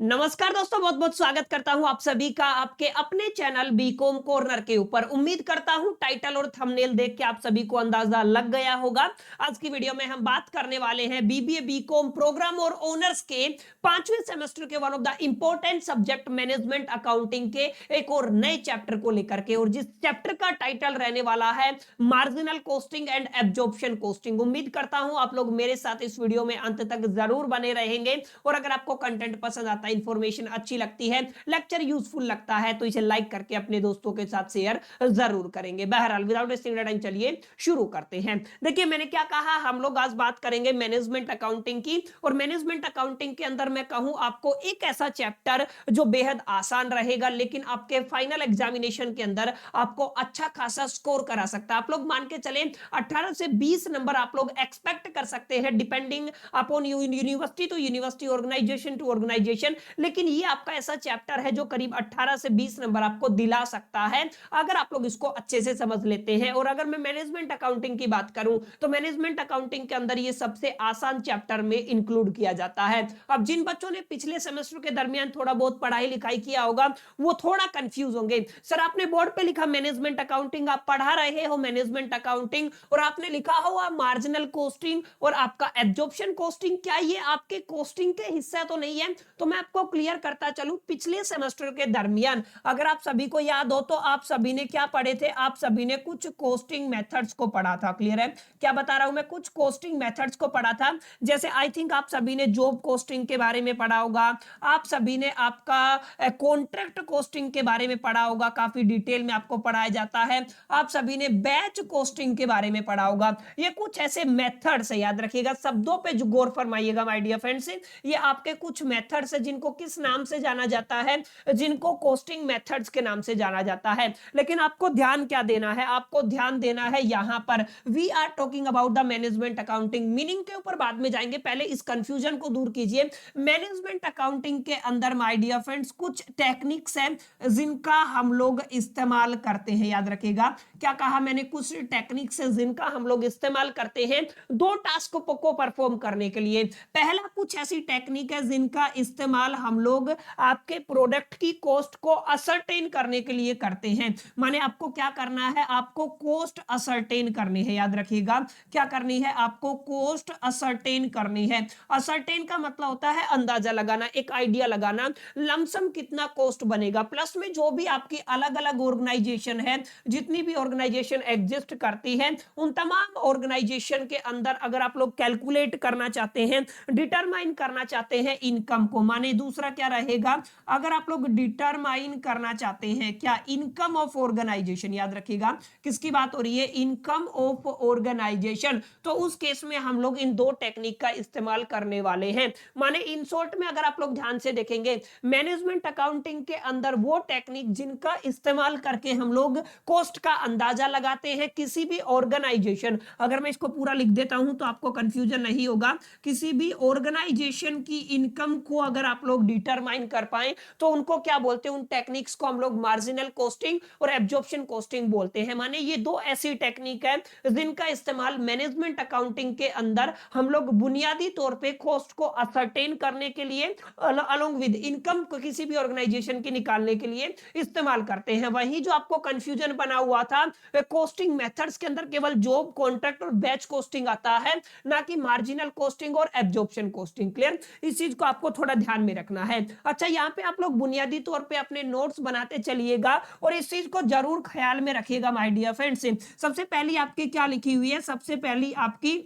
नमस्कार दोस्तों, बहुत बहुत स्वागत करता हूं आप सभी का आपके अपने चैनल बीकॉम कॉर्नर के ऊपर। उम्मीद करता हूं टाइटल और थंबनेल देख के आप सभी को अंदाजा लग गया होगा। आज की वीडियो में हम बात करने वाले हैं बीबीए बीकॉम प्रोग्राम और ऑनर्स के 5वें सेमेस्टर के one of the important subject management accounting के एक और नए चैप्टर को लेकर के, और जिस चैप्टर का टाइटल रहने वाला है marginal costing and absorption costing. उम्मीद करता हूं आप लोग मेरे साथ इस वीडियो में अंत तक जरूर बने रहेंगे, और अगर आपको कंटेंट पसंद आता है, इंफॉर्मेशन अच्छी लगती है, लेक्चर यूजफुल लगता है, तो इसे लाइक करके अपने दोस्तों के साथ शेयर जरूर करेंगे। बहरहाल विदाउट वेस्टिंग टाइम चलिए शुरू करते हैं। देखिए मैंने क्या कहा, हम लोग आज बात करेंगे मैनेजमेंट अकाउंटिंग की, और मैनेजमेंट अकाउंटिंग के अंदर मैं कहूं आपको एक ऐसा चैप्टर जो बेहद आसान रहेगा, लेकिन आपके फाइनल एग्जामिनेशन के अंदर आपको अच्छा खासा स्कोर करा सकता है। आप लोग मान के चले 18 से 20 नंबर आप लोग एक्सपेक्ट कर सकते हैं, depending upon university to university, organization to organization. लेकिन ये आपका ऐसा चैप्टर है जो करीब 18 से 20 नंबर आपको दिला सकता है, अगर आप लोग इसको अच्छे से समझ लेते हैं। और अगर मैं मैनेजमेंट अकाउंटिंग की बात करूं तो मैनेजमेंट अकाउंटिंग के अंदर ये सबसे आसान चैप्टर में इंक्लूड किया जाता है। अब जिन बच्चों ने पिछले सेमेस्टर के दरमियान थोड़ा बहुत पढ़ाई लिखाई किया होगा वो थोड़ा कंफ्यूज होंगे। सर आपने बोर्ड पे लिखा मैनेजमेंट अकाउंटिंग, आप पढ़ा रहे हो मैनेजमेंट अकाउंटिंग, और आपने लिखा हुआ मार्जिनल कॉस्टिंग और आपका एब्जॉर्प्शन कॉस्टिंग, क्या ये आपके कॉस्टिंग के हिस्सा तो नहीं है? तो मैं आपको क्लियर करता चलूं, पिछले सेमेस्टर के दरमियान अगर आप सभी को याद हो तो आप सभी ने क्या पढ़े थे, आप सभी ने कुछ कॉस्टिंग मेथड्स को पढ़ा था। क्लियर है क्या बता रहा हूं मैं? कुछ कॉस्टिंग मेथड्स को पढ़ा था। जैसे आई थिंक आप सभी ने जॉब कॉस्टिंग के बारे में पढ़ा होगा, आप सभी ने आपका कॉन्ट्रैक्ट कॉस्टिंग के बारे में पढ़ा होगा, काफी डिटेल में आपको पढ़ाया जाता है। आप सभी ने बैच कॉस्टिंग के बारे में पढ़ा होगा। ये कुछ ऐसे मेथड्स है, याद रखिएगा, शब्दों पे जो गौर फरमाइएगा माय डियर फ्रेंड्स। ये आपके कुछ मेथड्स है जिनको किस नाम से जाना जाता है, जिनको कॉस्टिंग मेथड्स के नाम से जाना जाता है। लेकिन आपको ध्यान क्या देना है, आपको ध्यान देना है यहां पर we are talking about the management accounting. Meaning के ऊपर बाद में जाएंगे, पहले इस कंफ्यूजन को दूर कीजिए। मैनेजमेंट अकाउंटिंग के अंदर माय डियर फ्रेंड्स कुछ टेक्निक्स हैं जिनका हम लोग इस्तेमाल करते हैं। याद रखिएगा क्या कहा मैंने, कुछ टेक्निक्स है जिनका हम लोग इस्तेमाल करते हैं दो टास्क को परफॉर्म करने के लिए। पहला कुछ ऐसी टेक्निक है जिनका इस्तेमाल हम लोग आपके प्रोडक्ट की कॉस्ट को असरटेन करने के लिए करते हैं। माने आपको क्या करना है, आपको कॉस्ट असरटेन करनी है। याद रखिएगा क्या करनी है, आपको कॉस्ट असरटेन करनी है। असरटेन का मतलब होता है अंदाजा लगाना, एक आइडिया लगाना, लमसम कितना कॉस्ट बनेगा। प्लस में जो भी आपकी अलग अलग ऑर्गेनाइजेशन है, जितनी भी ऑर्गेनाइजेशन एग्जिस्ट करती है, उन तमाम ऑर्गेनाइजेशन के अंदर अगर आप लोग कैलकुलेट करना चाहते हैं, डिटरमाइन करना चाहते हैं इनकम को, माने दूसरा क्या रहेगा, अगर आप लोग डिटरमाइन करना चाहते हैं क्या, इनकम ऑफ ऑर्गेनाइजेशन। याद रखिएगा किसकी बात हो रही है, इनकम ऑफ ऑर्गेनाइजेशन। तो उस केस में हम लोग इन दो टेक्निक का इस्तेमाल करने वाले हैं। माने इन शॉर्ट में अगर आप लोग ध्यान से देखेंगे, मैनेजमेंट अकाउंटिंग के अंदर वो टेक्निक जिनका इस्तेमाल करके हम लोग कॉस्ट का अंदाजा लगाते हैं किसी भी ऑर्गेनाइजेशन। अगर मैं इसको पूरा लिख देता हूं तो आपको कंफ्यूजन नहीं होगा। किसी भी ऑर्गेनाइजेशन की इनकम को अगर आप लोग डिटरमाइन कर पाए तो उनको क्या बोलते हैं, उन टेक्निक्स को हम लोग मार्जिनल कॉस्टिंग और एब्जॉर्प्शन कॉस्टिंग बोलते हैं। माने ये दो ऐसी टेक्निक है जिनका इस्तेमाल मैनेजमेंट अकाउंटिंग के अंदर हम लोग बुनियादी तौर पे कॉस्ट को असरटेन करने के लिए अलोंग विद इनकम को किसी भी ऑर्गेनाइजेशन की निकालने के लिए इस्तेमाल करते हैं। वहीं जो आपको कंफ्यूजन बना हुआ था कॉस्टिंग मेथड्स के अंदर केवल जॉब कॉन्ट्रैक्ट और बैच कॉस्टिंग आता है, ना कि मार्जिनल कॉस्टिंग और एब्जॉर्प्शन कॉस्टिंग। क्लियर, इस चीज को आपको थोड़ा ध्यान में रखना है। अच्छा यहाँ पे आप लोग बुनियादी तौर पे अपने नोट्स बनाते चलिएगा और इस चीज को जरूर ख्याल में रखिएगा माय डियर फ्रेंड्स। सबसे पहली आपकी क्या लिखी हुई है, सबसे पहली आपकी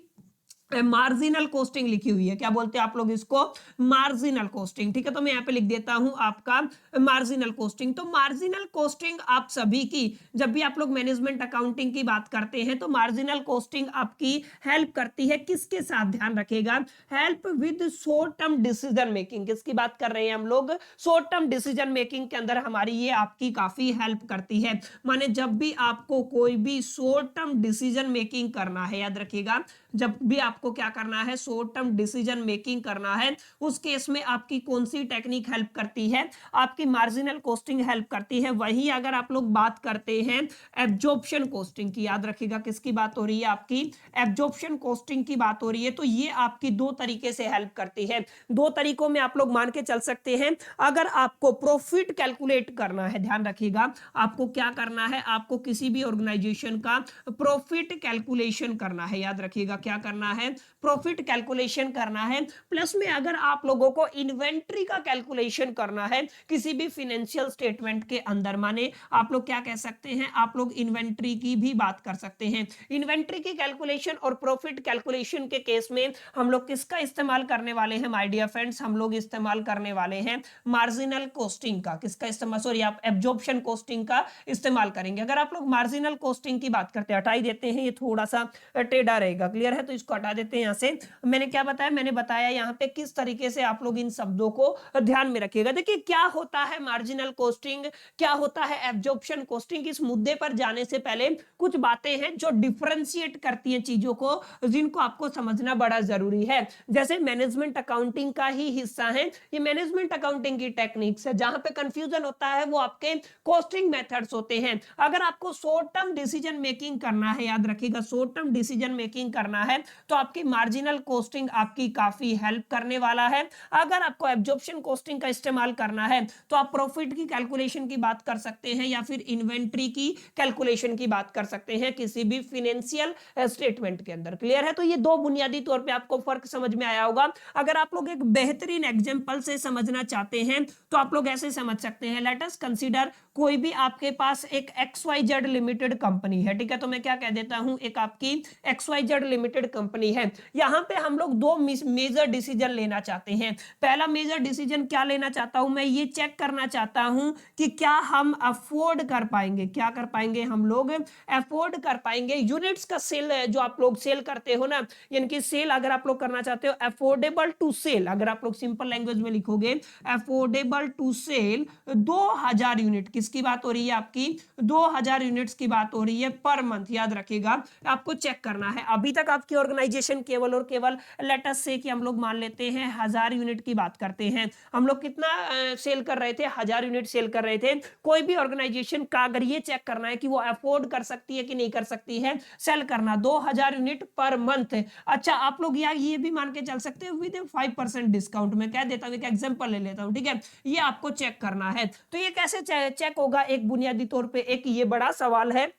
मार्जिनल कॉस्टिंग लिखी हुई है। क्या बोलते हैं आप लोग इसको, मार्जिनल कॉस्टिंग। ठीक है, तो मैं यहां पे लिख देता हूं आपका मार्जिनल कॉस्टिंग। तो मार्जिनल कॉस्टिंग आप सभी की, जब भी आप लोग मैनेजमेंट अकाउंटिंग की बात करते हैं तो मार्जिनल कॉस्टिंग आपकी हेल्प करती है किसके साथ, ध्यान रखिएगा, help with short term decision making. किसकी बात कर रहे हैं हम लोग, शॉर्ट टर्म डिसीजन मेकिंग के अंदर हमारी ये आपकी काफी हेल्प करती है। माने जब भी आपको कोई भी शॉर्ट टर्म डिसीजन मेकिंग करना है, याद रखिएगा जब भी आपको आपको क्या करना है, शॉर्ट टर्म डिसीजन मेकिंग करना है, उस केस में आपकी कौन सी टेक्निक हेल्प करती है, आपकी मार्जिनल कॉस्टिंग हेल्प करती है। वही अगर आप लोग बात करते हैं एब्जॉर्प्शन कॉस्टिंग की, याद रखिएगा किसकी बात हो रही है, आपकी एब्जॉर्प्शन कॉस्टिंग की बात हो रही है, तो ये आपकी दो तरीके से हेल्प करती है। दो तरीकों में आप लोग मान के चल सकते हैं। अगर आपको प्रॉफिट कैलकुलेट करना है, ध्यान रखिएगा, आपको क्या करना है, आपको किसी भी ऑर्गेनाइजेशन का प्रॉफिट कैलकुलेशन करना है, याद रखिएगा क्या करना है, प्रॉफिट कैलकुलेशन करना है। प्लस में अगर आप लोगों को इन्वेंट्री का कैलकुलेशन करना है किसी भी फाइनेंशियल स्टेटमेंट के अंदर, माने आप लोग क्या कह सकते हैं, आप लोग इन्वेंट्री की भी बात कर सकते हैं। इन्वेंट्री की कैलकुलेशन और प्रॉफिट कैलकुलेशन के केस में हम लोग किसका इस्तेमाल करने वाले हैं माय डियर फ्रेंड्स, हम लोग इस्तेमाल करने वाले हैं मार्जिनल कॉस्टिंग का। किसका इस्तेमाल, सॉरी आप एब्जॉर्प्शन कॉस्टिंग का इस्तेमाल करेंगे। अगर आप लोग मार्जिनल कॉस्टिंग की बात करते हैं, हटा ही देते हैं, ये थोड़ा सा टेढ़ा रहेगा, क्लियर है, तो इसको हटा देते हैं यहां से। मैंने क्या बताया, मैंने बताया यहां पे किस तरीके से आप लोग इन शब्दों को ध्यान में रखिएगा। देखिए क्या होता है मार्जिनल कॉस्टिंग, क्या होता है एब्जॉर्प्शन कॉस्टिंग, इस मुद्दे पर जाने से पहले कुछ बातें हैं जो डिफरेंशिएट करती हैं चीजों को, जिनको आपको समझना बड़ा जरूरी है। जैसे मैनेजमेंट अकाउंटिंग का ही हिस्सा है ये, मैनेजमेंट अकाउंटिंग की टेक्निक्स है। जहां पे कंफ्यूजन होता है वो आपके कॉस्टिंग मेथड्स होते हैं। अगर आपको शॉर्ट टर्म डिसीजन मेकिंग करना है, याद रखिएगा शॉर्ट टर्म डिसीजन मेकिंग करना है, तो आपकी मार्जिनल कॉस्टिंग आपकी काफी हेल्प करने वाला है। अगर आपको एब्जॉर्प्शन कॉस्टिंग का इस्तेमाल करना है तो आप प्रॉफिट की कैलकुलेशन की बात कर सकते हैं या फिर इन्वेंट्री की कैलकुलेशन की बात कर सकते हैं किसी भी फाइनेंशियल स्टेटमेंट के अंदर, क्लियर है। तो ये दो बुनियादी तौर पे आपको फर्क समझ में आया होगा। अगर आप लोग एक बेहतरीन एग्जांपल से समझना चाहते हैं तो आप लोग ऐसे समझ सकते हैं, लेट अस कंसीडर कोई भी आपके पास एक XYZ लिमिटेड कंपनी है, ठीक है, तो मैं क्या कह देता हूं, एक आपकी XYZ लिमिटेड कंपनी है। यहां पे हम लोग दो मेजर डिसीजन लेना चाहते हैं। पहला मेजर डिसीजन क्या लेना चाहता हूं, मैं ये चेक करना चाहता हूं कि क्या हम अफोर्ड कर पाएंगे, क्या कर पाएंगे, हम लोग अफोर्ड कर पाएंगे यूनिट्स का सेल, जो आप लोग सेल करते हो ना, यानी कि सेल अगर आप लोग करना चाहते हो अफोर्डेबल टू सेल, अगर आप लोग सिंपल लैंग्वेज में लिखोगे अफोर्डेबल टू सेल 2000 यूनिट, किसकी बात हो रही है, आपकी 2000 यूनिट्स की बात हो रही है पर मंथ। याद रखिएगा आपको चेक करना है, अभी तक आपकी ऑर्गेनाइजेशन केवल और केवल लेट अस से कि हम लोग मान लेते हैं 1000 यूनिट की बात करते हैं, हम लोग कितना सेल कर रहे थे, 1000 यूनिट सेल कर रहे थे। कोई भी ऑर्गेनाइजेशन का अगर ये चेक करना है कि वो अफोर्ड कर सकती है कि नहीं कर सकती है सेल करना 2000 यूनिट पर मंथ, अच्छा आप लोग ये भी मान के चल सकते हैं विद 5% डिस्काउंट, मैं कह देता हूं, एक एग्जांपल ले लेता हूं, ठीक है, ये आपको चेक करना है। तो ये कैसे चेक होगा, एक बुनियादी तौर पे एक ये बड़ा सवाल है।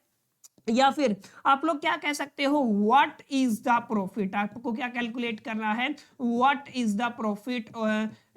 या फिर आप लोग क्या कह सकते हो, व्हाट इज द प्रॉफिट, आपको क्या कैलकुलेट करना है, what is the profit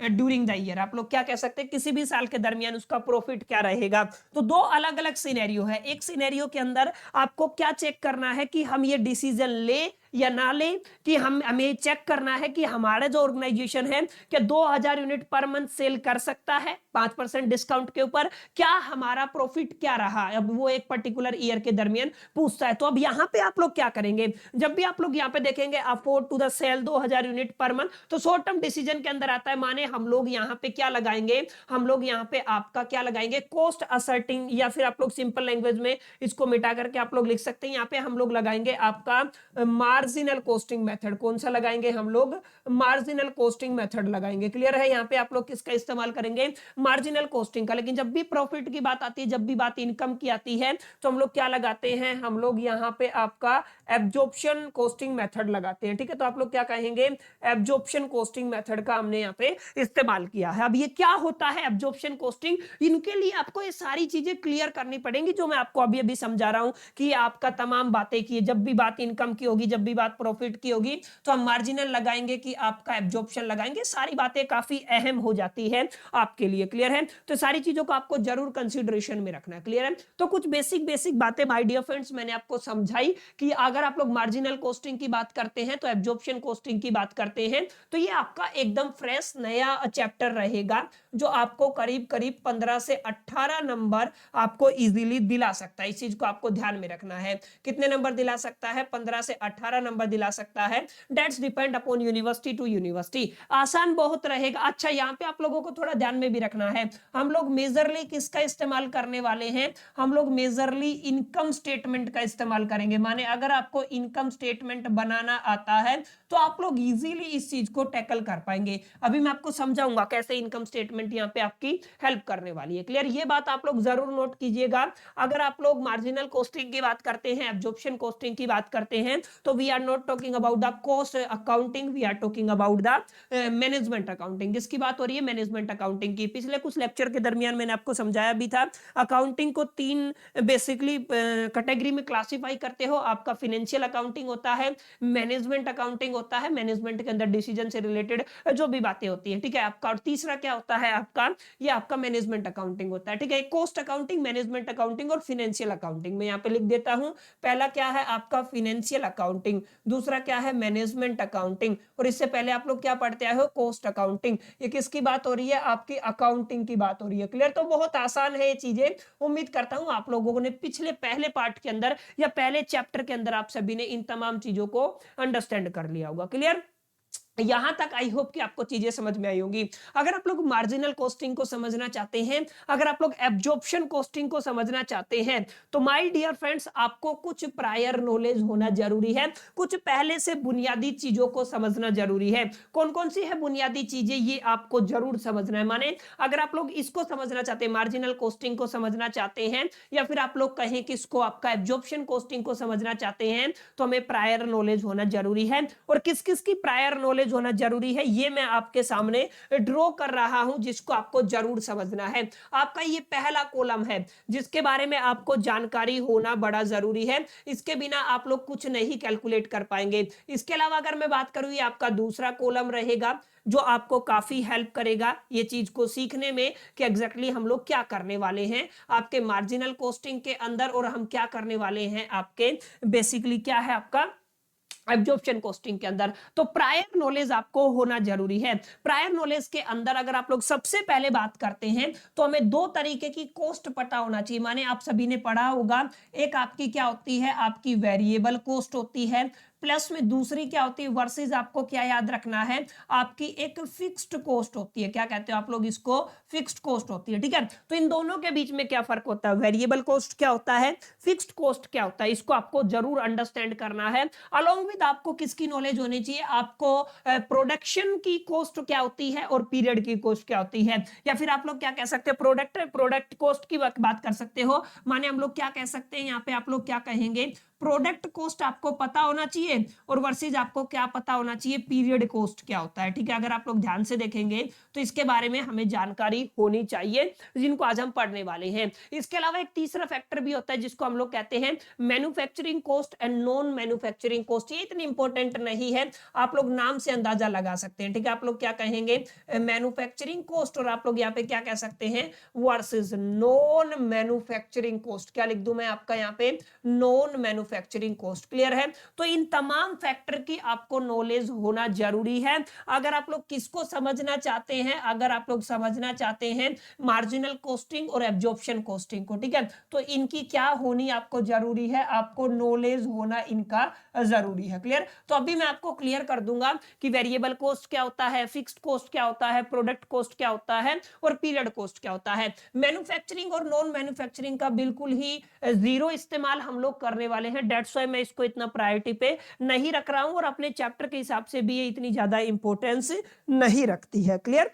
during the year, आप लोग क्या कह सकते हैं किसी भी साल के दरमियान उसका प्रॉफिट क्या रहेगा। तो दो अलग अलग सिनेरियो है, एक सिनेरियो के अंदर आपको क्या चेक करना है कि हम ये डिसीजन ले या ना ले, कि हमें चेक करना है कि हमारा जो ऑर्गेनाइजेशन है क्या 2000 यूनिट पर मंथ सेल कर सकता है 5% डिस्काउंट के ऊपर, क्या हमारा प्रॉफिट क्या रहा, अब वो एक पर्टिकुलर ईयर के दरमियान पूछता है। तो अब यहां पे आप लोग क्या करेंगे, जब भी आप लोग यहां पे देखेंगे afford to the sell 2000 unit per month, तो शॉर्ट टर्म डिसीजन के अंदर आता है, माने हम लोग यहां पे क्या लगाएंगे, हम लोग यहां पे आपका क्या लगाएंगे, कॉस्ट असर्टिंग, या फिर आप लोग सिंपल लैंग्वेज में इसको मिटा करके आप लोग लिख सकते हैं, यहां पे हम लोग लगाएंगे आपका मार्जिनल कॉस्टिंग मेथड। कौन सा लगाएंगे हम लोग, मार्जिनल कॉस्टिंग मेथड लगाएंगे, क्लियर है। यहां पे आप लोग किसका इस्तेमाल करेंगे, मार्जिनल कॉस्टिंग का। लेकिन जब भी प्रॉफिट की बात आती है, जब भी बात इनकम की आती है, तो हम लोग क्या लगाते हैं, हम लोग यहां पे आपका एब्जॉर्प्शन कॉस्टिंग मेथड लगाते हैं, ठीक है। तो आप लोग क्या कहेंगे, एब्जॉर्प्शन कॉस्टिंग मेथड का हमने यहां पे इस्तेमाल किया है। अब ये क्या होता है एब्जॉर्प्शन कॉस्टिंग, इनके लिए आपको ये सारी चीजें क्लियर करनी पड़ेंगी जो मैं आपको अभी अभी समझा रहा हूं, कि आपका तमाम बातें की, जब भी बात इनकम की होगी, जब भी बात प्रॉफिट की होगी, तो हम मार्जिनल लगाएंगे कि आपका एब्जॉर्प्शन लगाएंगे, सारी बातें काफी अहम हो जाती है आपके लिए, क्लियर है। तो सारी चीजों को आपको जरूर कंसीडरेशन में रखना है, क्लियर है। तो कुछ बेसिक बेसिक बातें माय डियर फ्रेंड्स मैंने आपको समझाई कि अगर आप लोग मार्जिनल कॉस्टिंग की बात करते हैं तो एब्जॉर्प्शन कॉस्टिंग की बात करते हैं, तो ये आपका एकदम फ्रेश नया चैप्टर रहेगा जो आपको करीब करीब 15 से 18 नंबर आपको इजीली दिला सकता है। इस चीज को आपको ध्यान में रखना है, कितने नंबर दिला सकता है, 15 से 18 ज्यादा नंबर दिला सकता है, that's depend upon university to university. आसान बहुत रहेगा। अच्छा, यहाँ पे आप लोगों को थोड़ा ध्यान में भी रखना है, हम लोग मेजरली किसका इस्तेमाल करने वाले हैं, हम लोग मेजरली इनकम स्टेटमेंट का इस्तेमाल करेंगे। माने अगर आपको इनकम स्टेटमेंट बनाना आता है तो आप लोग इजीली इस चीज को टैकल कर पाएंगे। अभी मैं आपको समझाऊंगा कैसे इनकम स्टेटमेंट यहाँ पे आपकी हेल्प करने वाली है। क्लियर? ये बात आप लोग जरूर नोट कीजिएगा। अगर आप लोग मार्जिनल कॉस्टिंग की बात करते हैं, एब्जॉर्प्शन कॉस्टिंग की बात करते हैं, तो we are not talking about the cost accounting, we are talking about the management accounting. जिसकी बात हो रही है मैनेजमेंट अकाउंटिंग की। पिछले कुछ लेक्चर के दरमियान मैंने आपको समझाया भी था, अकाउंटिंग को तीन बेसिकली कैटेगरी में क्लासिफाई करते हो। आपका फाइनेंशियल अकाउंटिंग होता है, मैनेजमेंट अकाउंटिंग होता है, मैनेजमेंट के अंदर डिसीजन से रिलेटेड जो भी बातें होती है, ठीक है आपका। और तीसरा क्या होता है आपका, ये आपका मैनेजमेंट अकाउंटिंग होता है, ठीक है। कॉस्ट अकाउंटिंग, मैनेजमेंट अकाउंटिंग और फाइनेंशियल अकाउंटिंग। मैं यहाँ पे लिख देता हूं, पहला क्या है आपका फाइनेंशियल अकाउंटिंग, दूसरा क्या है मैनेजमेंट अकाउंटिंग, और इससे पहले आप लोग क्या पढ़ते आए हो, कॉस्ट अकाउंटिंग। ये किसकी बात हो रही है, आपकी अकाउंटिंग की बात हो रही है। क्लियर? तो बहुत आसान है ये चीजें। उम्मीद करता हूं आप लोगों ने पिछले पहले पार्ट के अंदर या पहले चैप्टर के अंदर आप सभी ने इन तमाम चीजों को अंडरस्टैंड कर लिया होगा। क्लियर? यहां तक आई होप कि आपको चीजें समझ में आई होंगी। अगर आप लोग मार्जिनल कॉस्टिंग को समझना चाहते हैं, अगर आप लोग एब्जॉर्प्शन कॉस्टिंग को समझना चाहते हैं, तो माय डियर फ्रेंड्स आपको कुछ प्रायर नॉलेज होना जरूरी है, कुछ पहले से बुनियादी चीजों को समझना जरूरी है। कौन कौन सी है बुनियादी चीजें, ये आपको जरूर समझना है। माने अगर आप लोग इसको समझना चाहते हैं, मार्जिनल कॉस्टिंग को समझना चाहते हैं, या फिर आप लोग कहें कि इसको आपका एब्जॉर्प्शन कॉस्टिंग को समझना चाहते हैं, तो हमें प्रायर नॉलेज होना जरूरी है। और किस किस की प्रायर नॉलेज होना जरूरी है, ये मैं आपके सामने ड्रॉ कर रहा हूं, जिसको आपको जरूर समझना है। आपका ये पहला कॉलम है जिसके बारे में आपको जानकारी होना बड़ा जरूरी है। इसके बिना आप लोग कुछ नहीं कैलकुलेट कर पाएंगे। इसके अलावा अगर मैं बात करूं, ये आपका दूसरा कॉलम रहेगा, जो आपको काफी हेल्प करेगा ये चीज को सीखने में कि एग्जैक्टली हम लोग क्या करने वाले हैं आपके मार्जिनल कॉस्टिंग के अंदर, और हम क्या करने वाले हैं आपके बेसिकली क्या है आपका एब्जॉर्प्शन कॉस्टिंग के अंदर। तो प्रायर नॉलेज आपको होना जरूरी है। प्रायर नॉलेज के अंदर अगर आप लोग सबसे पहले बात करते हैं, तो हमें दो तरीके की कॉस्ट पता होना चाहिए। माने आप सभी ने पढ़ा होगा, एक आपकी क्या होती है, आपकी वेरिएबल कॉस्ट होती है, प्लस में दूसरी क्या होती है, वर्सेस आपको क्या याद रखना है, आपकी एक फिक्स्ड कॉस्ट होती है। क्या कहते हो आप लोग इसको, फिक्स्ड कॉस्ट होती है, ठीक है। तो इन दोनों के बीच में क्या फर्क होता है, वेरिएबल कॉस्ट क्या होता है, फिक्स्ड कॉस्ट क्या होता है, इसको आपको जरूर अंडरस्टैंड करना है। अलोंग विद आपको किसकी नॉलेज होनी चाहिए, आपको प्रोडक्शन की कॉस्ट क्या होती है और पीरियड की कॉस्ट क्या होती है। या फिर आप लोग क्या कह सकते हैं, प्रोडक्ट कॉस्ट की बात कर सकते हो। माने हम लोग क्या कह सकते हैं, यहाँ पे आप लोग क्या कहेंगे, प्रोडक्ट कॉस्ट आपको पता होना चाहिए, और वर्सेज आपको क्या पता होना चाहिए, पीरियड कॉस्ट क्या होता है, ठीक है। अगर आप लोग ध्यान से देखेंगे तो इसके बारे में हमें जानकारी होनी चाहिए, जिनको आज हम पढ़ने वाले हैं। इसके अलावा एक तीसरा फैक्टर भी होता है जिसको हम लोग कहते हैं manufacturing cost and non manufacturing cost. ये इतनी इंपॉर्टेंट नहीं है, आप लोग नाम से अंदाजा लगा सकते हैं, ठीक है। आप लोग क्या कहेंगे, मैन्युफैक्चरिंग कॉस्ट, और आप लोग यहाँ पे क्या कह सकते हैं, वर्सेस नॉन मैन्युफैक्चरिंग कॉस्ट। क्या लिख दूं मैं आपका यहाँ पे, नॉन मैन्युफैक्चरिंग कॉस्ट। क्लियर है? तो इन तमाम फैक्टर की आपको नॉलेज होना जरूरी है। अगर आप लोग किसको समझना चाहते हैं, अगर आप लोग समझना चाहते हैं मार्जिनल कॉस्टिंग और एब्जॉर्प्शन कॉस्टिंग को, ठीक है, तो इनकी क्या होनी आपको जरूरी है, आपको नॉलेज होना इनका जरूरी है। क्लियर? तो अभी मैं आपको क्लियर कर दूंगा कि वेरिएबल कॉस्ट क्या होता है, फिक्स्ड कॉस्ट क्या होता है, प्रोडक्ट कॉस्ट क्या होता है, और पीरियड कॉस्ट क्या होता है। मैन्युफैक्चरिंग और नॉन मैन्युफैक्चरिंग का बिल्कुल ही जीरो इस्तेमाल हम लोग करने वाले हैं, डेट्स व्हाई मैं इसको इतना प्रायोरिटी पे नहीं रख रहा हूं, और अपने चैप्टर के हिसाब से भी ये इतनी ज्यादा इंपॉर्टेंस नहीं रखती है। क्लियर?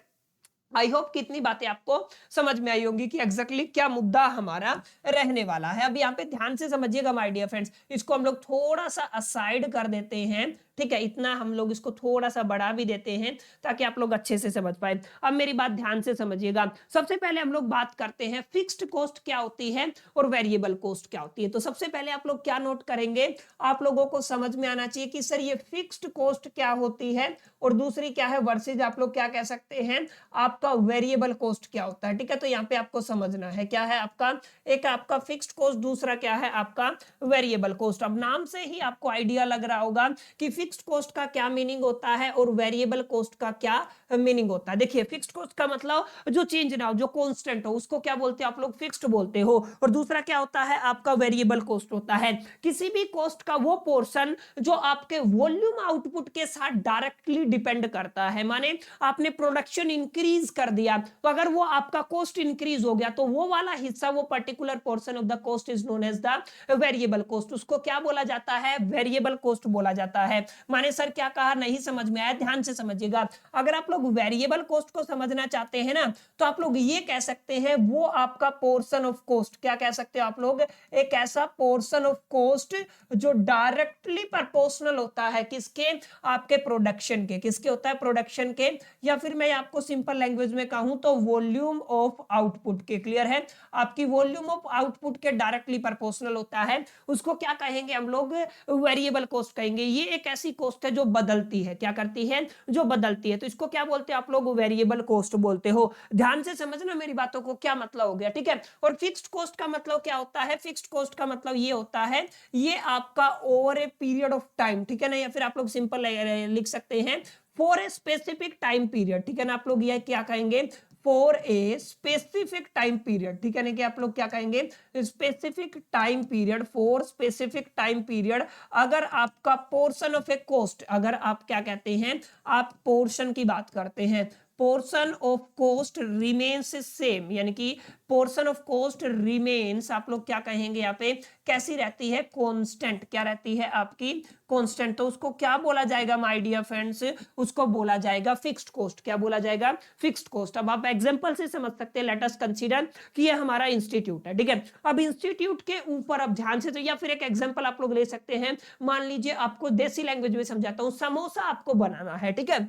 आई होप कितनी बातें आपको समझ में आई होंगी कि एग्जैक्टली क्या मुद्दा हमारा रहने वाला है। अब यहाँ पे ध्यान से समझिएगा माय डियर फ्रेंड्स, इसको हम लोग थोड़ा सा असाइड कर देते हैं, ठीक है, इतना हम लोग इसको थोड़ा सा बढ़ा भी देते हैं ताकि आप लोग अच्छे से समझ पाए। अब मेरी बात ध्यान से समझिएगा। सबसे पहले हम लोग बात करते हैं फिक्स्ड कॉस्ट क्या होती है और वेरिएबल कॉस्ट क्या होती है। तो सबसे पहले आप लोग क्या नोट करेंगे, आप लोगों को समझ में आना चाहिए कि सर ये फिक्स्ड कॉस्ट क्या होती है, और दूसरी क्या है वर्सेज आप लोग क्या कह सकते हैं, आपका वेरिएबल कॉस्ट क्या होता है, ठीक है। तो यहाँ पे आपको समझना है क्या है आपका, एक आपका फिक्स्ड कॉस्ट, दूसरा क्या है आपका वेरिएबल कॉस्ट। अब नाम से ही आपको आइडिया लग रहा होगा कि फिक्स्ड कॉस्ट का क्या मीनिंग होता है और वेरिएबल कॉस्ट का क्या मीनिंग होता है। देखिए फिक्स्ड कॉस्ट का मतलब जो चेंज ना हो, जो कांस्टेंट हो, उसको क्या बोलते हैं आप लोग, फिक्स्ड बोलते हो। और दूसरा क्या होता है आपका, वेरिएबल कॉस्ट होता है किसी भी कॉस्ट का वो पोर्शन जो आपके वॉल्यूम आउटपुट के साथ डायरेक्टली डिपेंड करता है। माने आपने प्रोडक्शन इंक्रीज कर दिया, तो अगर वो आपका कॉस्ट इंक्रीज हो गया तो वो वाला हिस्सा, वो particular portion of the cost is known as the variable cost. उसको क्या बोला जाता है, वेरिएबल कॉस्ट बोला जाता है। माने सर क्या कहा, नहीं समझ में आया, ध्यान से समझिएगा। अगर आप लोग वेरिएबल कॉस्ट को समझना चाहते हैं ना, तो आप लोग ये कह सकते हैं वो आपका पोर्शन ऑफ कॉस्ट, क्या कह सकते हो आप लोग, एक ऐसा पोर्शन ऑफ कॉस्ट जो डायरेक्टली प्रोपोर्शनल होता है किसके, आपके प्रोडक्शन के। किसके होता है, प्रोडक्शन के, या फिर मैं आपको सिंपल लैंग्वेज में कहूं तो वॉल्यूम ऑफ आउटपुट के। क्लियर है, आपकी वॉल्यूम ऑफ आउटपुट के डायरेक्टली प्रोपोर्शनल होता है, उसको क्या कहेंगे हम लोग, वेरिएबल कॉस्ट कहेंगे। ये एक ऐसी कॉस्ट है जो बदलती है, क्या करती है, जो बदलती है, तो इसको क्या बोलते हैं आप लोग, वेरिएबल कॉस्ट बोलते हो। ध्यान से समझना मेरी बातों को, क्या मतलब हो गया, ठीक है। और फिक्स्ड कॉस्ट का मतलब क्या होता है, फिक्स्ड कॉस्ट का मतलब ये होता है, ये आपका over a period of time, ठीक है ना, या फिर आप लोग सिंपल लिख सकते हैं for a specific time period, ठीक है ना। आप लोग ये क्या कहेंगे, for a specific time period, ठीक है ना, कि आप लोग क्या कहेंगे, specific time period, for specific time period. अगर आपका पोर्शन ऑफ ए कॉस्ट, अगर आप क्या कहते हैं, आप पोर्शन की बात करते हैं, portion of cost remains same, यानी कि पोर्शन ऑफ कॉस्ट रिमेन्स, आप लोग क्या कहेंगे यहाँ पे, कैसी रहती है, कांस्टेंट, क्या रहती है आपकी, कांस्टेंट। तो उसको क्या बोला जाएगा माय डियर फ्रेंड्स, उसको बोला जाएगा फिक्स्ड कॉस्ट। क्या बोला जाएगा, फिक्स्ड कॉस्ट। अब आप एग्जांपल से समझ सकते हैं, लेट अस कंसीडर कि ये हमारा इंस्टीट्यूट है, ठीक है। अब इंस्टीट्यूट के ऊपर अब ध्यान से, तो या फिर एक एग्जांपल आप लोग ले सकते हैं, मान लीजिए आपको देसी लैंग्वेज में समझाता हूं, समोसा आपको बनाना है, ठीक है।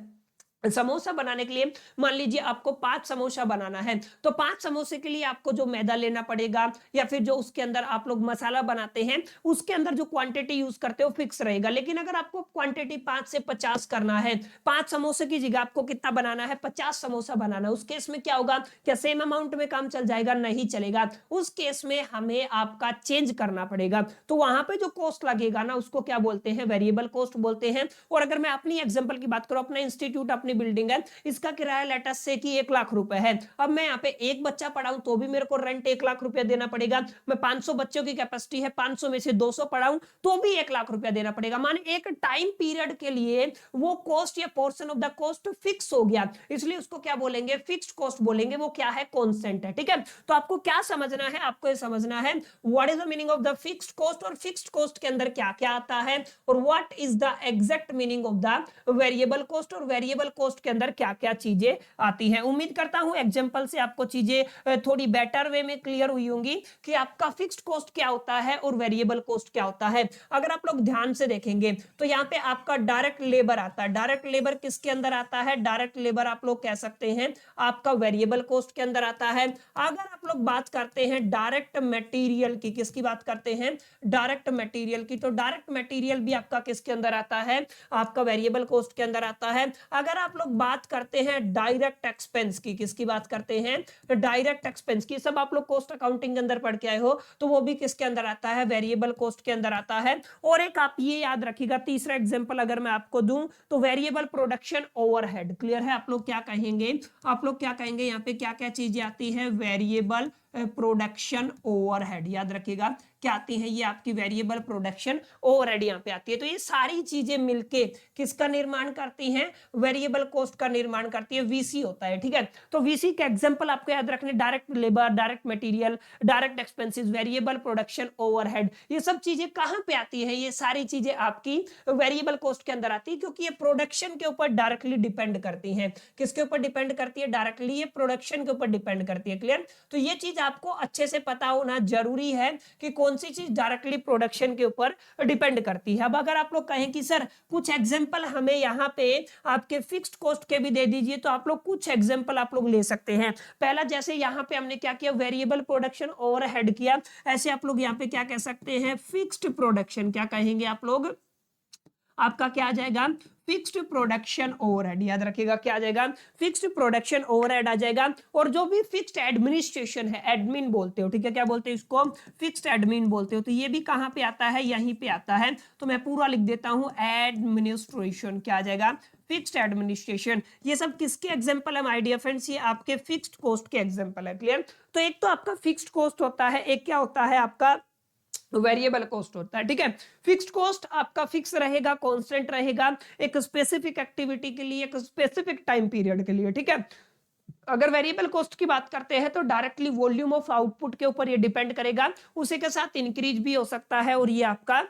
समोसा बनाने के लिए मान लीजिए आपको 5 समोसा बनाना है, तो 5 समोसे के लिए आपको जो मैदा लेना पड़ेगा, या फिर जो उसके अंदर आप लोग मसाला बनाते हैं, उसके अंदर जो क्वांटिटी यूज करते हो फिक्स रहेगा। लेकिन अगर आपको क्वांटिटी 5 से 50 करना है, 5 समोसे की जगह आपको कितना बनाना है, 50 समोसा बनाना है, उस केस में क्या होगा, क्या सेम अमाउंट में काम चल जाएगा, नहीं चलेगा। उस केस में हमें आपका चेंज करना पड़ेगा, तो वहां पे जो कॉस्ट लगेगा ना, उसको क्या बोलते हैं, वेरिएबल कॉस्ट बोलते हैं। और अगर मैं अपनी एग्जांपल की बात करूं, अपना इंस्टीट्यूट, अपनी बिल्डिंग है, इसका किराया लेटस से कि 1 लाख रुपए है। अब मैं यहाँ पे एक बच्चा पढ़ाऊं तो भी मेरे को रेंट 1 लाख रुपया देना पड़ेगा। मैं 500 बच्चों की कैपेसिटी है, 500 में से 200 पढ़ाऊं तो भी 1 लाख रुपया देना पड़ेगा। माने एक टाइम पीरियड के लिए वो कॉस्ट या portion of the cost fix हो गया, इसलिए उसको क्या बोलेंगे, फिक्स्ड कॉस्ट बोलेंगे। वो क्या है, कांस्टेंट है, ठीक है। तो आपको क्या समझना है, आपको ये समझना है what is the meaning of the fixed cost, और फिक्स्ड कॉस्ट के अंदर क्या क्या आता है, और what is the exact meaning of the variable cost, और वेरिएबल कॉस्ट के अंदर क्या क्या चीजें आती हैं। उम्मीद करता हूं एग्जांपल से आपको चीजें थोड़ी बेटर वे में क्लियर हुई होंगी कि आपका फिक्स्ड कॉस्ट क्या होता है और वेरिएबल कॉस्ट क्या होता है। अगर आप लोग ध्यान से देखेंगे तो यहाँ पे आपका डायरेक्ट लेबर आता है। डायरेक्ट लेबर किसके अंदर आता है, डायरेक्ट लेबर आप लोग कह सकते हैं आपका वेरिएबल कॉस्ट के अंदर आता है। अगर आप लोग बात करते हैं डायरेक्ट मटेरियल की, किसकी बात करते हैं, डायरेक्ट मटेरियल की, तो डायरेक्ट मटेरियल भी आपका किसके अंदर आता है, आपका वेरिएबल कॉस्ट के अंदर आता है। अगर आप लोग बात करते हैं डायरेक्ट एक्सपेंस की, किसकी बात करते हैं, डायरेक्ट एक्सपेंस की, सब आप लोग कॉस्ट अकाउंटिंग के अंदर पढ़ के आए हो, तो वो भी किसके अंदर आता है, वेरिएबल कॉस्ट के अंदर आता है। और एक आप ये याद रखिएगा, तीसरा एग्जांपल अगर मैं आपको दूं तो वेरिएबल प्रोडक्शन ओवरहेड। क्लियर है, आप लोग क्या कहेंगे, आप लोग क्या कहेंगे, यहाँ पे क्या क्या चीजें आती है, वेरिएबल प्रोडक्शन ओवरहेड। याद रखिएगा क्या आती है, ये आपकी वेरिएबल प्रोडक्शन ओवरहेड यहाँ पे आती है। तो ये सारी चीजें मिलके किसका निर्माण करती हैं, वेरिएबल कॉस्ट का निर्माण करती है, वीसी होता है, ठीक है। तो वीसी के एग्जांपल आपको याद रखने, direct labour, direct material, direct expenses, variable production overhead, ये सब चीजें कहां पे आती है, ये सारी चीजें आपकी वेरिएबल कॉस्ट के अंदर आती है, क्योंकि ये प्रोडक्शन के ऊपर डायरेक्टली डिपेंड करती है। किसके ऊपर डिपेंड करती है, डायरेक्टली ये प्रोडक्शन के ऊपर डिपेंड करती है। क्लियर, तो ये चीज आपको अच्छे से पता होना जरूरी है कि कौन सी चीज डायरेक्टली प्रोडक्शन के ऊपर डिपेंड करती है। अब अगर आप लोग कहें कि सर कुछ एग्जांपल हमें यहाँ पे आपके फिक्स्ड कॉस्ट के भी दे दीजिए, तो आप लोग कुछ एग्जांपल आप लोग ले सकते हैं। पहला जैसे यहाँ पे हमने क्या किया, वेरिएबल प्रोडक्शन ओवरहेड किया, ऐसे आप लोग यहाँ पे क्या कह सकते हैं, फिक्स्ड प्रोडक्शन, क्या कहेंगे आप लोग, आपका क्या आ जाएगा, फिक्स्ड प्रोडक्शन ओवरहेड। याद रखिएगा क्या आ जाएगा, फिक्स्ड प्रोडक्शन ओवरहेड आ जाएगा। और जो भी फिक्स्ड एडमिनिस्ट्रेशन है, एडमिन बोलते हो, ठीक है, क्या बोलते हैं इसको, फिक्स्ड एडमिन बोलते हो, तो ये भी कहां पे आता है, यहीं पे आता है। तो मैं पूरा लिख देता हूं, एडमिनिस्ट्रेशन, क्या आ जाएगा, फिक्स्ड एडमिनिस्ट्रेशन। ये सब किसके एग्जांपल है माय डियर फ्रेंड्स, ये आपके फिक्स्ड कॉस्ट के एग्जांपल है। क्लियर। तो एक तो आपका फिक्स्ड कॉस्ट होता है, एक क्या होता है आपका वेरिएबल कॉस्ट होता है। ठीक है, फिक्स्ड कॉस्ट आपका फिक्स रहेगा, कांस्टेंट रहेगा, एक स्पेसिफिक एक्टिविटी के लिए, एक स्पेसिफिक टाइम पीरियड के लिए। ठीक है, अगर वेरिएबल कॉस्ट की बात करते हैं तो डायरेक्टली वॉल्यूम ऑफ आउटपुट के ऊपर ये डिपेंड करेगा, उसी के साथ इंक्रीज भी हो सकता है और ये आपका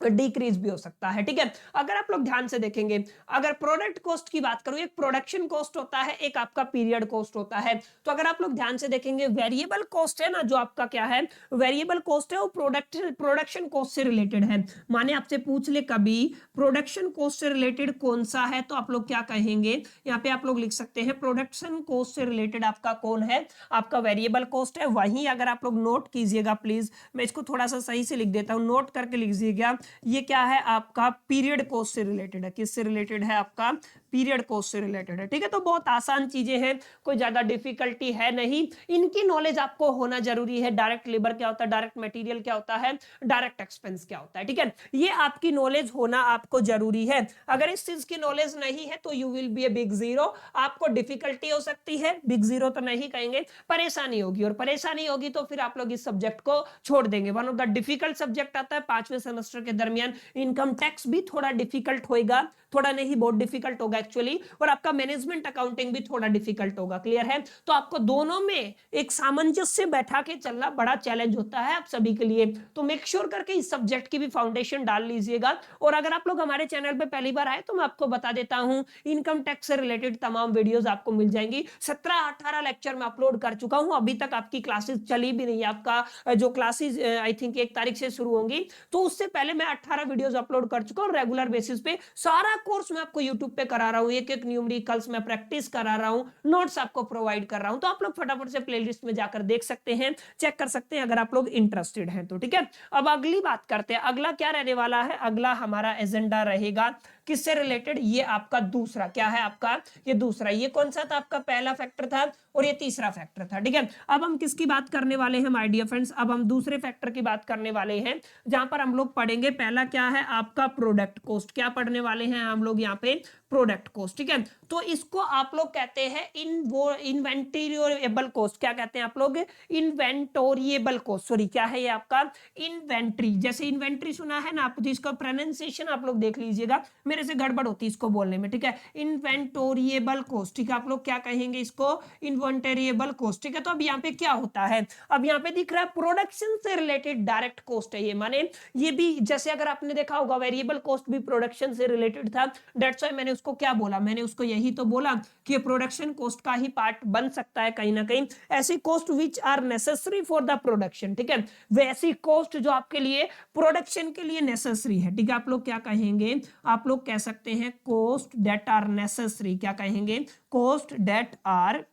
डिक्रीज भी हो सकता है। ठीक है, अगर आप लोग ध्यान से देखेंगे, अगर प्रोडक्ट कॉस्ट की बात करूं, एक प्रोडक्शन कॉस्ट होता है, एक आपका पीरियड कॉस्ट होता है। तो अगर आप लोग ध्यान से देखेंगे, वेरिएबल कॉस्ट है ना, जो आपका क्या है, वेरिएबल कॉस्ट है, वो प्रोडक्शन कॉस्ट से रिलेटेड है। माने आपसे पूछ ले कभी प्रोडक्शन कॉस्ट से रिलेटेड कौन सा है, तो आप लोग क्या कहेंगे, यहाँ पे आप लोग लिख सकते हैं प्रोडक्शन कॉस्ट से रिलेटेड आपका कौन है, आपका वेरिएबल कॉस्ट है। वहीं अगर आप लोग नोट कीजिएगा प्लीज, मैं इसको थोड़ा सा सही से लिख देता हूं, नोट करके लिखिएगा, ये क्या है आपका पीरियड कॉस्ट से रिलेटेड है। किससे रिलेटेड है, आपका पीरियड कॉस्ट से रिलेटेड है। ठीक है, तो बहुत आसान चीजें हैं, कोई ज्यादा डिफिकल्टी है नहीं, इनकी नॉलेज आपको होना जरूरी है। डायरेक्ट लेबर क्या होता है, डायरेक्ट मटेरियल क्या होता है, डायरेक्ट एक्सपेंस क्या होता है। ठीक है, ये आपकी नॉलेज होना आपको जरूरी है। अगर इस चीज की नॉलेज नहीं है तो you will be a big zero, आपको डिफिकल्टी हो सकती है, बिग जीरो तो नहीं कहेंगे, परेशानी होगी, और परेशानी होगी तो फिर आप लोग इस सब्जेक्ट को छोड़ देंगे। One of the difficult subject आता है 5वें सेमेस्टर के दरमियान, इनकम टैक्स भी थोड़ा डिफिकल्ट होगा, थोड़ा नहीं बहुत डिफिकल्ट होगा एक्चुअली, और आपका मैनेजमेंट अकाउंटिंग भी थोड़ा डिफिकल्ट होगा। क्लियर है, तो आपको दोनों में एक सामंजस्य बैठा के चलना बड़ा चैलेंज होता है आप सभी के लिए। तो मेक श्योर करके इस सब्जेक्ट की भी फाउंडेशन डाल लीजिएगा। और अगर आप लोग हमारे चैनल पे पहली बार आए तो मैं आपको बता देता हूं, इनकम टैक्स से रिलेटेड तमाम वीडियोस आपको मिल जाएंगी। 17-18 लेक्चर में अपलोड कर चुका हूं, अभी तक आपकी क्लासेस चली भी नहीं है। आपका जो क्लासेस आई थिंक 1 तारीख से शुरू होंगी, तो उससे पहले मैं 18 वीडियोस अपलोड कर चुका हूं रेगुलर बेसिस पे। सारा कोर्स मैं आपको यूट्यूब पे करा रहा हूं, एक एक न्यूमेरिकल्स में प्रैक्टिस करा रहा हूं, नोट्स आपको प्रोवाइड कर रहा हूं। तो आप लोग फटाफट से प्लेलिस्ट में जाकर देख सकते हैं, चेक कर सकते हैं अगर आप लोग इंटरेस्टेड हैं तो। ठीक है, अब अगली बात करते हैं, अगला क्या रहने वाला है, अगला हमारा एजेंडा रहेगा किससे रिलेटेड, ये आपका दूसरा क्या है, आपका ये दूसरा। ये कौन सा था, आपका पहला फैक्टर था और ये तीसरा फैक्टर था। ठीक है, अब हम किसकी बात करने वाले हैं माय डियर फ्रेंड्स, अब हम दूसरे फैक्टर की बात करने वाले हैं, जहां पर हम लोग पढ़ेंगे, पहला क्या है आपका प्रोडक्ट कॉस्ट। क्या पढ़ने वाले हैं हम लोग यहाँ पे, प्रोडक्ट कॉस्ट। ठीक है, तो इसको आप लोग कहते हैं इन्वेंटोरिएबल कॉस्ट। क्या कहते हैं आप लोग, इन्वेंटोरिएबल कॉस्ट, सॉरी क्या है ये आपका, इन्वेंट्री। जैसे इन्वेंट्री सुना है ना आप, तो इसका प्रोनाउंसिएशन आप लोग देख लीजिएगा, मेरे से गड़बड़ होती है इसको बोलने में। ठीक है, इन्वेंटोरिएबल कॉस्ट। ठीक है, आप लोग क्या कहेंगे इसको, इन्वेंटोरिएबल कॉस्ट। ठीक है, तो अब यहाँ पे क्या होता है, अब यहाँ पे दिख रहा है प्रोडक्शन से रिलेटेड डायरेक्ट कॉस्ट है ये, माने ये भी जैसे अगर आपने देखा होगा वेरिएबल कॉस्ट भी प्रोडक्शन से रिलेटेड था, दैट्स व्हाई मैंने उसको क्या बोला, मैंने उसको यही तो बोला कि प्रोडक्शन कॉस्ट का ही पार्ट बन सकता है कहीं ना कहीं, ऐसी cost which are necessary for the production. ठीक है, वैसी कॉस्ट जो आपके लिए प्रोडक्शन के लिए नेसेसरी है। ठीक है, आप लोग क्या कहेंगे, आप लोग कह सकते हैं कॉस्ट दैट आर नेसेसरी। क्या कहेंगे, cost that are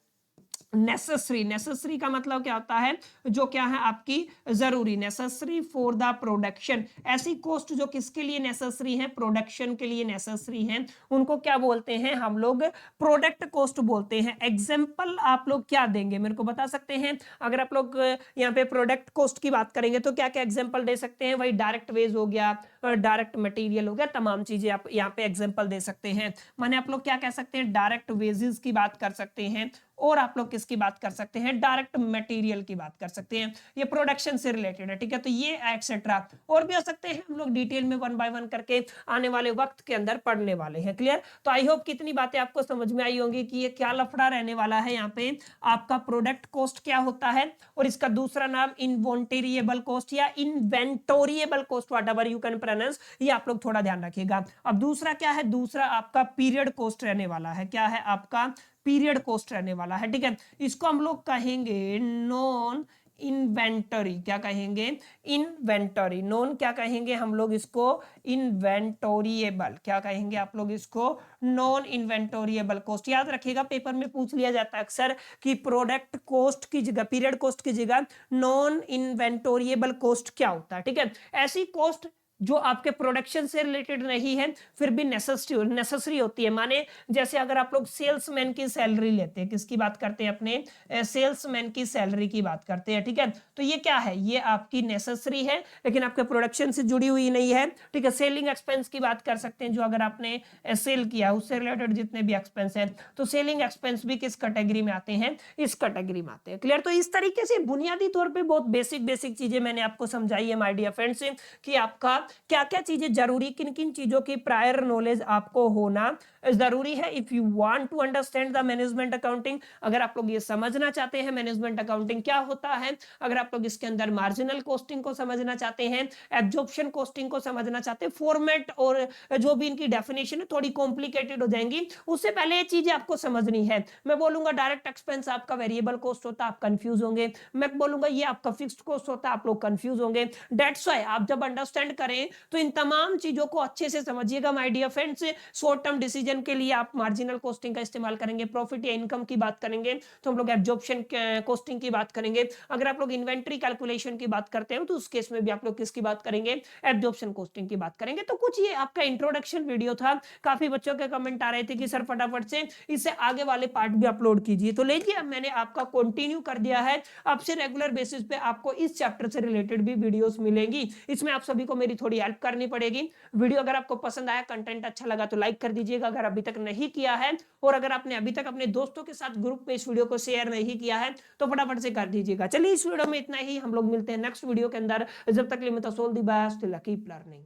necessary. Necessary का मतलब क्या होता है, जो क्या है आपकी जरूरी, नेसेसरी फॉर द प्रोडक्शन। ऐसी कॉस्ट जो किसके लिए नेसेसरी है, प्रोडक्शन के लिए नेसेसरी है, उनको क्या बोलते हैं हम लोग, प्रोडक्ट कॉस्ट बोलते हैं। एग्जांपल आप लोग क्या देंगे मेरे को बता सकते हैं, अगर आप लोग यहाँ पे प्रोडक्ट कॉस्ट की बात करेंगे तो क्या क्या एग्जांपल दे सकते हैं, वही डायरेक्ट वेज हो गया, डायरेक्ट मटेरियल हो गया, तमाम चीजें आप यहाँ पे एग्जांपल दे सकते हैं। माने आप लोग क्या कह सकते हैं, डायरेक्ट वेजेस की बात कर सकते हैं, और आप लोग किसकी बात कर सकते हैं, डायरेक्ट मटेरियल की बात कर सकते हैं, ये प्रोडक्शन से रिलेटेड है। ठीक है, तो ये एक्सेट्रा और भी हो सकते हैं, हम लोग डिटेल में 1 बाय 1 करके आने वाले वक्त के अंदर पढ़ने वाले हैं। क्लियर, तो आई होप कितनी बातें आपको समझ में आई होंगी कि ये क्या लफड़ा रहने वाला है। यहाँ पे आपका प्रोडक्ट कॉस्ट क्या होता है, और इसका दूसरा नाम इन्वेंटोरिएबल कॉस्ट या inventoriable cost, whatever you can pronounce, ये आप लोग थोड़ा ध्यान रखिएगा। अब दूसरा क्या है, दूसरा आपका पीरियड कॉस्ट रहने वाला है। क्या है आपका, पीरियड कॉस्ट रहने वाला है। ठीक है, इसको हम लोग कहेंगे नॉन इन्वेंटरी। क्या कहेंगे, इन्वेंटरी। नॉन क्या कहेंगे हम लोग इसको, इन्वेंटोरिएबल। क्या कहेंगे आप लोग इसको, नॉन इन्वेंटोरिएबल कॉस्ट। याद रखिएगा पेपर में पूछ लिया जाता है अक्सर कि प्रोडक्ट कॉस्ट की जगह, पीरियड कॉस्ट की जगह नॉन इन्वेंटोरिएबल कॉस्ट क्या होता है। ठीक है, ऐसी कॉस्ट जो आपके प्रोडक्शन से रिलेटेड नहीं है फिर भी नेसेसरी होती है। माने जैसे अगर आप लोग सेल्समैन की सैलरी लेते हैं, किसकी बात करते हैं, अपने सेल्समैन की सैलरी की बात करते हैं, ठीक है, तो ये क्या है, ये आपकी नेसेसरी है लेकिन आपके प्रोडक्शन से जुड़ी हुई नहीं है, ठीक है। सेलिंग एक्सपेंस की बात कर सकते हैं, जो अगर आपने सेल किया उससे रिलेटेड जितने भी एक्सपेंस हैं, तो सेलिंग एक्सपेंस भी किस कैटेगरी में आते हैं, इस कैटेगरी में आते हैं। क्लियर? तो इस तरीके से बुनियादी तौर पे बहुत बेसिक चीजें मैंने आपको समझाई है माय डियर फ्रेंड्स, कि आपका क्या क्या चीजें जरूरी, किन किन चीजों की प्रायर नॉलेज आपको होना जरूरी है if you want to understand the management accounting. अगर आप लोग ये समझना चाहते हैं मैनेजमेंट अकाउंटिंग क्या होता है, अगर आप लोग इसके अंदर मार्जिनल कॉस्टिंग को समझना चाहते हैं, एब्जॉर्प्शन कॉस्टिंग को समझना चाहते हैं, फॉर्मेट और जो भी इनकी डेफिनेशन है थोड़ी कॉम्प्लिकेटेड हो जाएंगी, उससे पहले ये चीजें आपको समझनी है। मैं बोलूंगा डायरेक्ट एक्सपेंस आपका वेरिएबल कॉस्ट होता है, आप कंफ्यूज होंगे। मैं बोलूंगा ये आपका फिक्स्ड कॉस्ट होता है, आप लोग कंफ्यूज होंगे। दैट्स व्हाई आप जब अंडरस्टैंड करें तो इन तमाम चीजों को अच्छे से समझिएगा my dear friends. Short term decision के लिए आप मार्जिनल कॉस्टिंग का इस्तेमाल करेंगे, प्रॉफिट या इनकम की बात करेंगे तो हम लोग एब्जॉर्प्शन कॉस्टिंग की बात करेंगे। अगर आप लोग इन्वेंट्री कैलकुलेशन की बात करते हैं तो उस केस में भी आप लोग किसकी बात करेंगे, एब्जॉर्प्शन कॉस्टिंग की बात करेंगे। तो कुछ ये आपका इंट्रोडक्शन वीडियो था। काफी बच्चों के कमेंट आ रहे थे कि सर फटाफट से इससे आगे वाले पार्ट भी अपलोड कीजिए, तो लीजिए मैंने आपका कंटिन्यू कर दिया है। आपसे रेगुलर बेसिस पे आपको इस चैप्टर से रिलेटेड भी वीडियोस मिलेंगी, इसमें आप सभी को मेरी थोड़ी हेल्प करनी पड़ेगी। वीडियो अगर आपको पसंद आया, कंटेंट अच्छा लगा तो लाइक कर दीजिएगा अगर अभी तक नहीं किया है, और अगर आपने अभी तक अपने दोस्तों के साथ ग्रुप पे इस वीडियो को शेयर नहीं किया है तो फटाफट से कर दीजिएगा। चलिए इस वीडियो में इतना ही, हम लोग मिलते हैं नेक्स्ट वीडियो के अंदर। जब तक के लिए कीप लर्निंग।